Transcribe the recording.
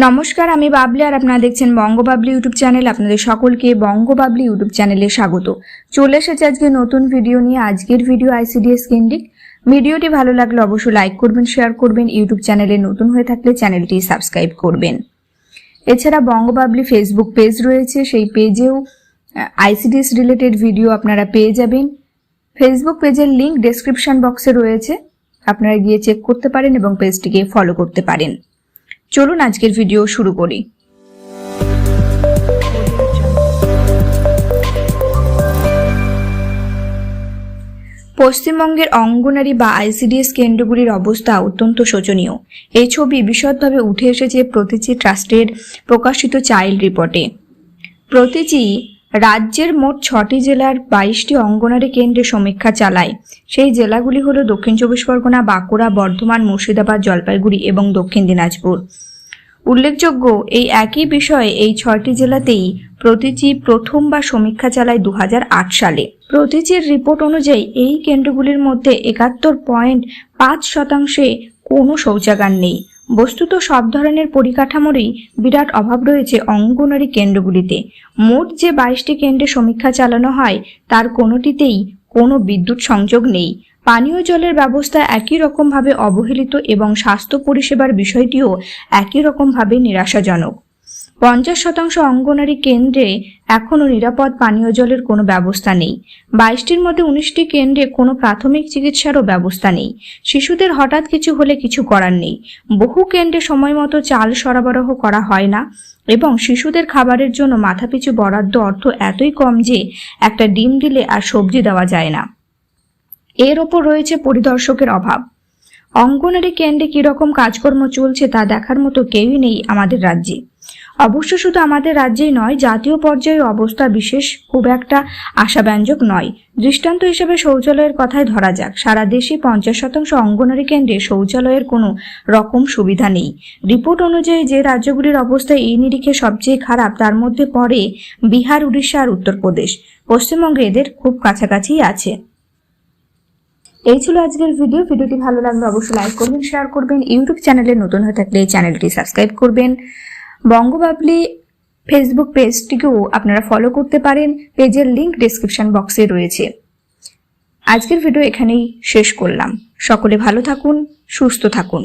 নমস্কার, আমি বাবলি আর আপনারা দেখছেন বঙ্গবাবলি ইউটিউব চ্যানেল। আপনাদের সকলকে বঙ্গবাবলি ইউটিউব চ্যানেলে স্বাগত। চলে এসেছে আজকে নতুন ভিডিও নিয়ে। আজকের ভিডিও আইসিডিএস কেন্দ্রিক। ভিডিওটি ভালো লাগলে অবশ্যই লাইক করবেন, শেয়ার করবেন। ইউটিউব চ্যানেলে নতুন হয়ে থাকলে চ্যানেলটি সাবস্ক্রাইব করবেন। এছাড়া বঙ্গবাবলি ফেসবুক পেজ রয়েছে, সেই পেজেও আইসিডিএস রিলেটেড ভিডিও আপনারা পেয়ে যাবেন। ফেসবুক পেজের লিংক ডেসক্রিপশন বক্সে রয়েছে, আপনারা গিয়ে চেক করতে পারেন এবং পেজটিকে ফলো করতে পারেন। চলুন আজকের ভিডিও শুরু করি। পশ্চিমবঙ্গের অঙ্গনারী বা আইসিডিএস কেন্দ্রগুলির অবস্থা অত্যন্ত শোচনীয়। এই ছবি বিশদভাবে উঠে এসেছে প্রতীচী ট্রাস্টের প্রকাশিত চাইল্ড রিপোর্টে। প্রতীচী রাজ্যের মোট 6টি জেলার 22টি অঙ্গনারী কেন্দ্রে সমীক্ষা চালায়। সেই জেলাগুলি হল দক্ষিণ চব্বিশ পরগনা, বাঁকুড়া, বর্ধমান, মুর্শিদাবাদ, জলপাইগুড়ি এবং দক্ষিণ দিনাজপুর। উল্লেখযোগ্য, এই একই বিষয়ে এই 6টি জেলাতেই প্রতীচী প্রথমবার সমীক্ষা চালায় 2008 সালে। প্রতীচীর রিপোর্ট অনুযায়ী এই কেন্দ্রগুলির মধ্যে 71.5% কোনো শৌচাগার নেই। বস্তুত সব ধরনের পরিকাঠামোরই বিরাট অভাব রয়েছে অঙ্গনারী কেন্দ্রগুলিতে। মোট যে 22টি কেন্দ্রে সমীক্ষা চালানো হয় তার কোনোটিতেই কোনো বিদ্যুৎ সংযোগ নেই। পানীয় জলের ব্যবস্থা একই রকমভাবে অবহেলিত এবং স্বাস্থ্য পরিষেবার বিষয়টিও একই রকমভাবে নিরাশাজনক। 50% অঙ্গনারী কেন্দ্রে এখনও নিরাপদ পানীয় জলের কোনো ব্যবস্থা নেই। 22টির মধ্যে 19টি কেন্দ্রে কোনো প্রাথমিক চিকিৎসারও ব্যবস্থা নেই। শিশুদের হঠাৎ কিছু হলে কিছু করার নেই। বহু কেন্দ্রে সময় মতো চাল সরবরাহ করা হয় না এবং শিশুদের খাবারের জন্য মাথাপিছু বরাদ্দ অর্থ এতই কম যে একটা ডিম দিলে আর সবজি দেওয়া যায় না। এর ওপর রয়েছে পরিদর্শকের অভাব। অঙ্গনারী কেন্দ্রে কিরকম কাজকর্ম চলছে তা দেখার মতো কেউই নেই আমাদের রাজ্যে। অবশ্য শুধু আমাদের রাজ্যেই নয়, জাতীয় পর্যায়ে অবস্থা বিশেষ খুব একটা আশাব্যঞ্জক নয়। দৃষ্টান্ত হিসেবে শৌচালয়ের কথাই ধরা যাক। সারা দেশে 50% অঙ্গনারী কেন্দ্রে শৌচালয়ের কোনো রকম সুবিধা নেই। রিপোর্ট অনুযায়ী যে রাজ্যগুলির অবস্থা এই নিরিখে সবচেয়ে খারাপ তার মধ্যে পড়ে বিহার, উড়িষ্যা আর উত্তরপ্রদেশ। পশ্চিমবঙ্গে এদের খুব কাছাকাছি আছে। এই ছিল আজকের ভিডিও। ভিডিওটি ভালো লাগলে অবশ্যই লাইক করবেন, শেয়ার করবেন। ইউটিউব চ্যানেলে নতুন হয়ে থাকলে চ্যানেলটি সাবস্ক্রাইব করবেন। বঙ্গবাবলি ফেসবুক পেজটিকেও আপনারা ফলো করতে পারেন, পেজের লিংক ডেসক্রিপশন বক্সে রয়েছে। আজকের ভিডিও এখানেই শেষ করলাম। সকলে ভালো থাকুন, সুস্থ থাকুন।